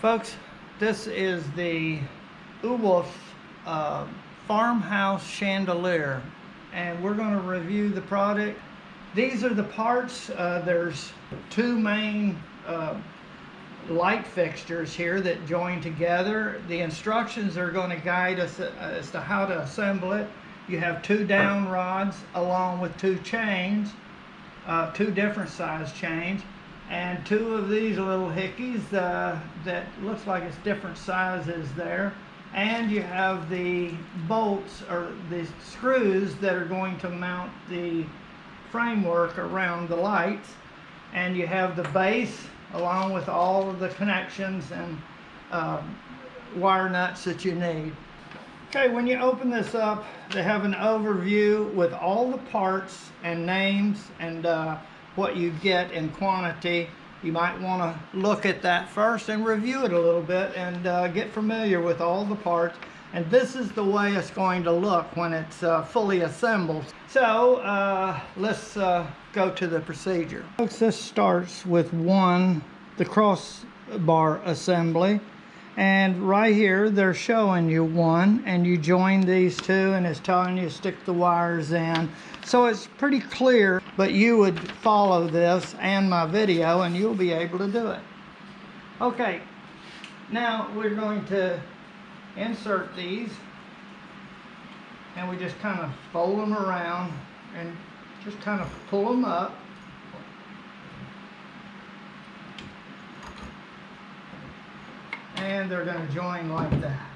Folks, this is the Wolf Farmhouse Chandelier, and we're going to review the product. These are the parts. There's two main light fixtures here that join together. The instructions are going to guide us as to how to assemble it. You have two down rods along with two chains, two different size chains, and two of these little hickeys that looks like it's different sizes there. And you have the bolts or the screws that are going to mount the framework around the lights. And you have the base along with all of the connections and wire nuts that you need. Okay, when you open this up, they have an overview with all the parts and names and what you get in quantity. You might want to look at that first and review it a little bit and get familiar with all the parts. And this is the way it's going to look when it's fully assembled. So let's go to the procedure. Folks, this starts with the crossbar assembly. And right here, they're showing you one, and you join these two, and it's telling you to stick the wires in. So it's pretty clear, but you would follow this and my video, and you'll be able to do it. Okay, now we're going to insert these, and we just kind of fold them around and just kind of pull them up. And they're going to join like that.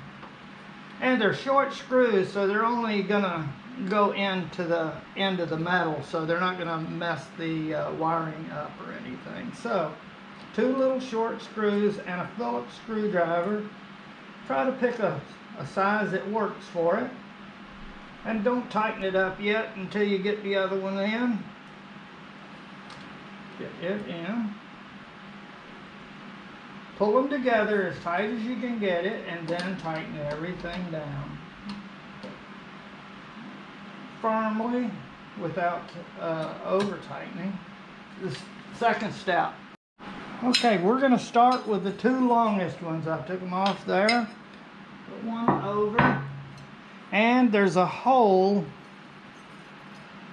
And they're short screws, so they're only going to go into the end of the metal, so they're not going to mess the wiring up or anything. So, two little short screws and a Phillips screwdriver. Try to pick a size that works for it. And don't tighten it up yet until you get the other one in. Get it in. Pull them together as tight as you can get it, and then tighten everything down firmly without over tightening. The second step. Okay, we're going to start with the two longest ones. I took them off there, put one over, and there's a hole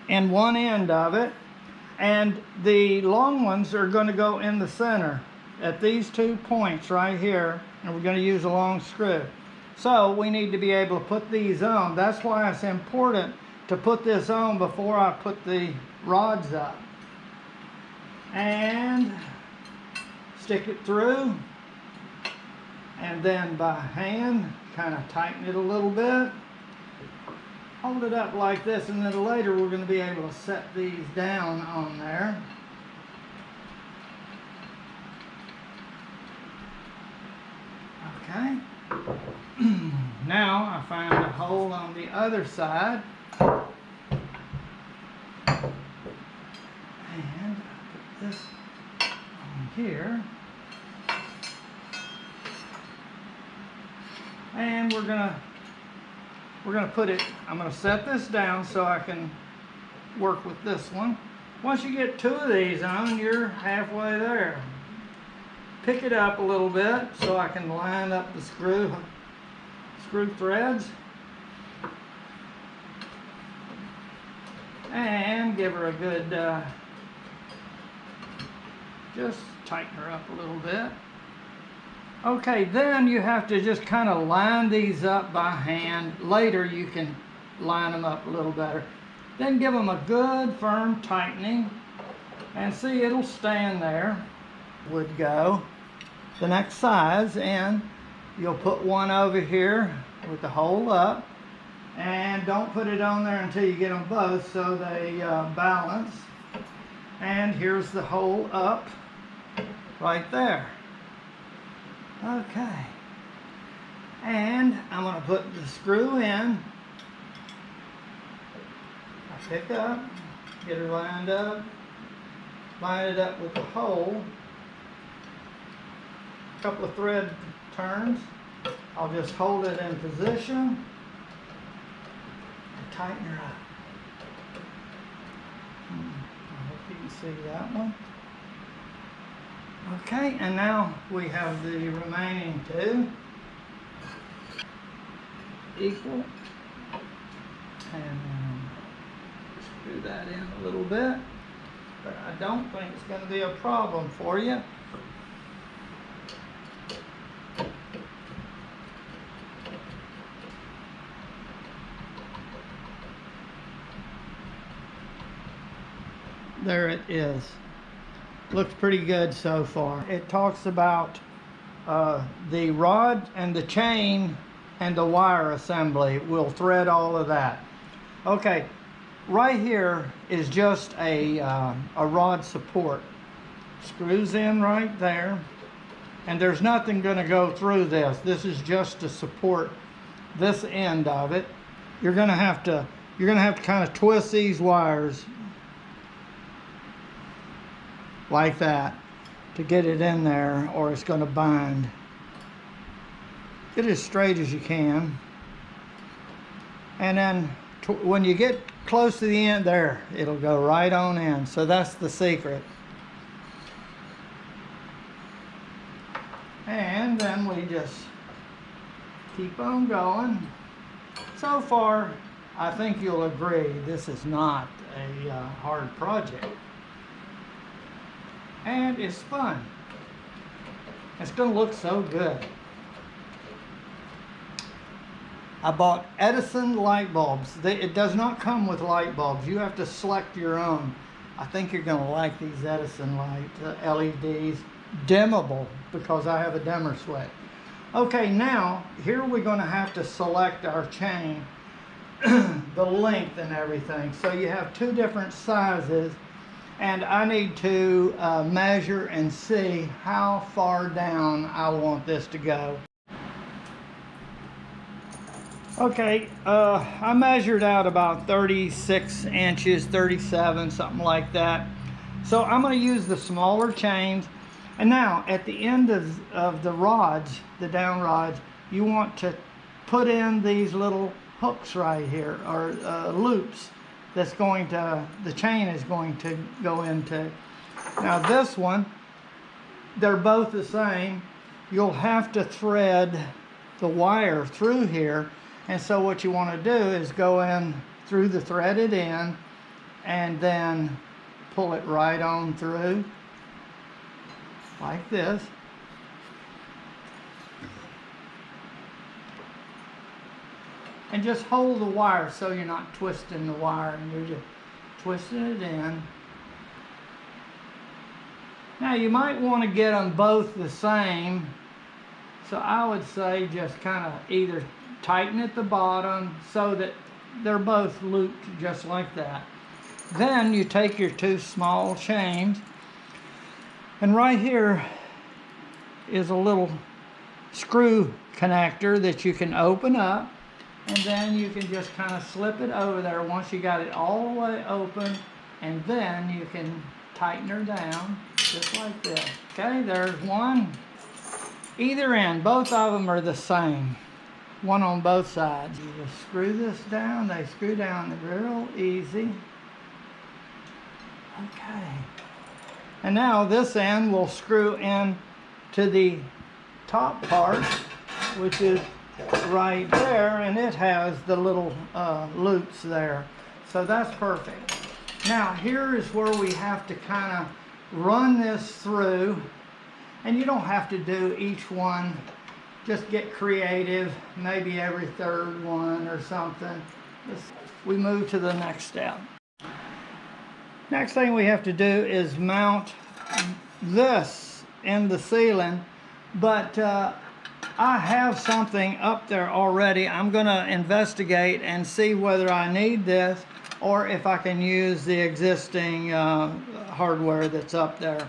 in one end of it, and the long ones are going to go in the center at these 2 points right here, and we're going to use a long screw. So we need to be able to put these on. That's why it's important to put this on before I put the rods up. And stick it through, and then by hand kind of tighten it a little bit. Hold it up like this, and then later we're going to be able to set these down on there. Okay, now I find a hole on the other side, and put this on here, and we're gonna put it. I'm gonna set this down so I can work with this one. Once you get two of these on, you're halfway there. Pick it up a little bit so I can line up the screw threads, and give her a good just tighten her up a little bit. Okay, then you have to just kind of line these up by hand. Later you can line them up a little better. Then give them a good firm tightening, and see, it'll stand there. Would go the next size, and you'll put one over here with the hole up, and don't put it on there until you get them both so they balance. And here's the hole up right there. Okay, and I'm going to put the screw in. I pick up, get her lined up, line it up with the hole. Couple of thread turns. I'll just hold it in position and tighten her up. I hope you can see that one. Okay, and now we have the remaining two equal, and screw that in a little bit, but I don't think it's going to be a problem for you. There it is. Looks pretty good so far. It talks about the rod and the chain and the wire assembly. We'll thread all of that. Okay, right here is just a rod support. Screws in right there, and there's nothing going to go through this. This is just to support this end of it. You're going to have to kind of twist these wires like that to get it in there, or it's going to bind. Get it as straight as you can, and then when you get close to the end there, it'll go right on in. So that's the secret. And then we just keep on going. So far, I think you'll agree this is not a hard project. And it's fun. It's going to look so good. I bought Edison light bulbs. It does not come with light bulbs. You have to select your own. I think you're going to like these Edison light LEDs. Dimmable, because I have a dimmer switch. Okay, now here we're going to have to select our chain, the length and everything. So you have two different sizes, and I need to measure and see how far down I want this to go. Okay, I measured out about 36 inches, 37, something like that. So I'm going to use the smaller chains. And now at the end of the rods, the down rods, you want to put in these little hooks right here, or loops that's going to, the chain is going to go into. Now this one, they're both the same. You'll have to thread the wire through here, and so what you want to do is go in through the threaded end and then pull it right on through like this. And just hold the wire so you're not twisting the wire, and you're just twisting it in. Now you might want to get them both the same, so I would say just kind of either tighten at the bottom so that they're both looped just like that. Then you take your two small chains, and right here is a little screw connector that you can open up, and then you can just kind of slip it over there once you got it all the way open, and then you can tighten her down just like this. Okay, there's one. Either end, both of them are the same. One on both sides. You just screw this down. They screw down real easy. Okay. And now this end will screw in to the top part, which is right there, and it has the little loops there. So that's perfect. Now here is where we have to kind of run this through, and you don't have to do each one. Just get creative, maybe every third one or something. We move to the next step. Next thing we have to do is mount this in the ceiling, but I have something up there already. I'm going to investigate and see whether I need this or if I can use the existing hardware that's up there.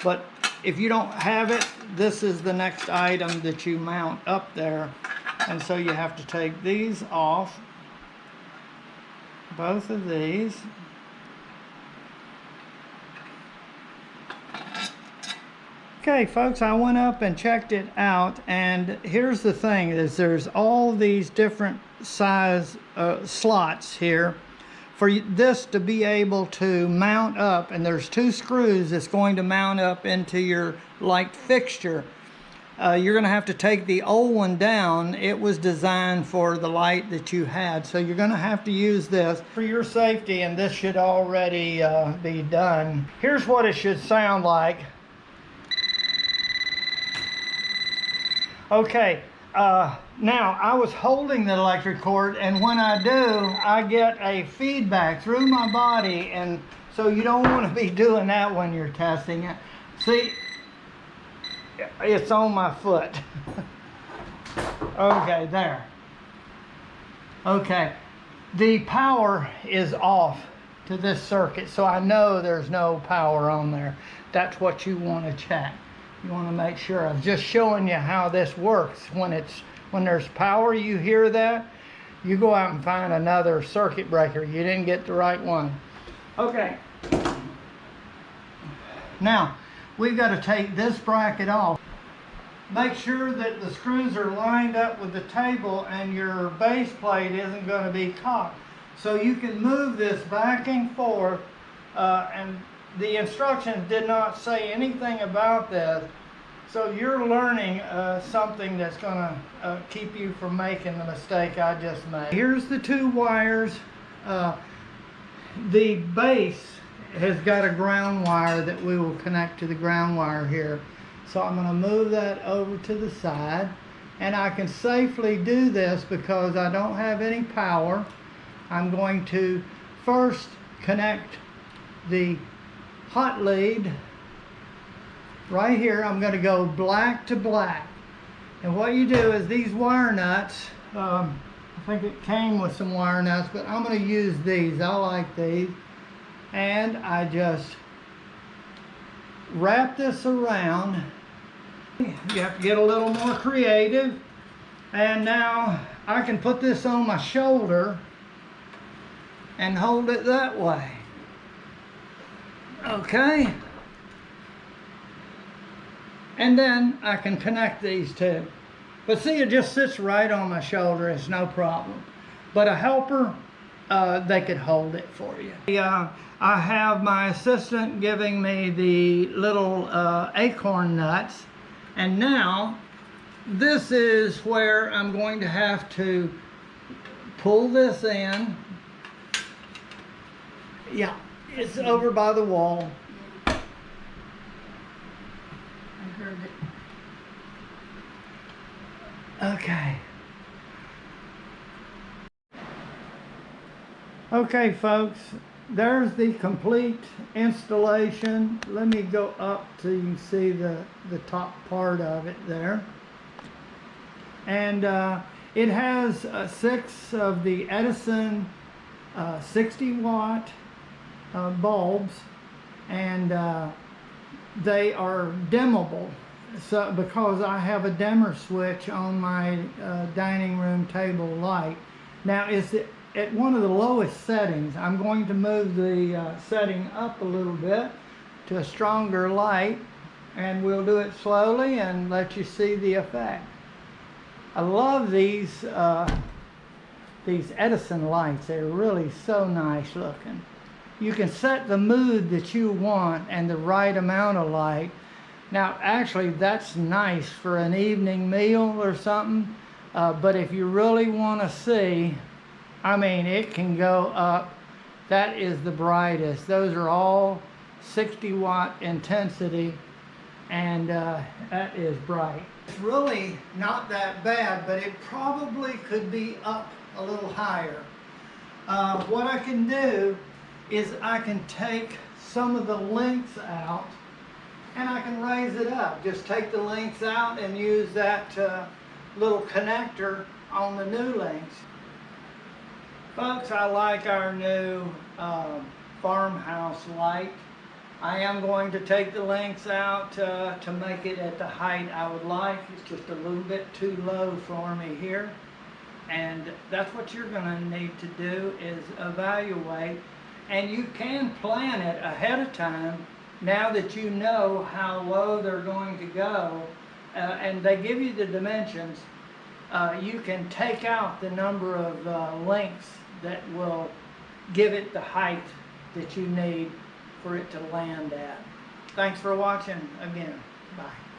But if you don't have it, this is the next item that you mount up there. And so you have to take these off, both of these. Okay, folks, I went up and checked it out, and here's the thing, is there's all these different size slots here for this to be able to mount up, and there's 2 screws that's going to mount up into your light fixture. You're going to have to take the old one down. It was designed for the light that you had, so you're going to have to use this for your safety, and this should already be done. Here's what it should sound like. Okay, now I was holding the electric cord, and when I do, I get a feedback through my body, and so you don't want to be doing that when you're testing it. See, it's on my foot. Okay, there. Okay, the power is off to this circuit, so I know there's no power on there. That's what you want to check. You want to make sure. I'm just showing you how this works. When there's power, you hear that, you go out and find another circuit breaker. You didn't get the right one. Okay. Now, we've got to take this bracket off. Make sure that the screws are lined up with the table and your base plate isn't going to be caught. So you can move this back and forth, and the instructions did not say anything about this. So you're learning something that's going to keep you from making the mistake I just made. Here's the 2 wires. The base has got a ground wire that we will connect to the ground wire here. So I'm going to move that over to the side, and I can safely do this because I don't have any power. I'm going to first connect the hot lead right here. I'm going to go black to black, and what you do is these wire nuts, I think it came with some wire nuts, but I'm going to use these. I like these, and I just wrap this around. You have to get a little more creative, and now I can put this on my shoulder and hold it that way. Okay, and then I can connect these 2. But see, it just sits right on my shoulder. It's no problem. But a helper, they could hold it for you. I have my assistant giving me the little acorn nuts, and now this is where I'm going to have to pull this in. Yeah, it's over by the wall. I heard it. Okay. Okay, folks, there's the complete installation. Let me go up so you can see the top part of it there. And it has 6 of the Edison 60-watt bulbs, and they are dimmable. So because I have a dimmer switch on my dining room table light. Now it's at one of the lowest settings. I'm going to move the setting up a little bit to a stronger light, and we'll do it slowly and let you see the effect. I love these Edison lights. They're really so nice looking. You can set the mood that you want and the right amount of light. Now actually that's nice for an evening meal or something, but if you really want to see, I mean, it can go up. That is the brightest. Those are all 60-watt intensity, and that is bright. It's really not that bad, but it probably could be up a little higher. What I can do is I can take some of the links out and I can raise it up. Just take the links out and use that little connector on the new links. Folks, I like our new farmhouse light. I am going to take the links out to make it at the height I would like. It's just a little bit too low for me here. And that's what you're going to need to do, is evaluate. And you can plan it ahead of time now that you know how low they're going to go. And they give you the dimensions. You can take out the number of links that will give it the height that you need for it to land at. Thanks for watching again. Bye.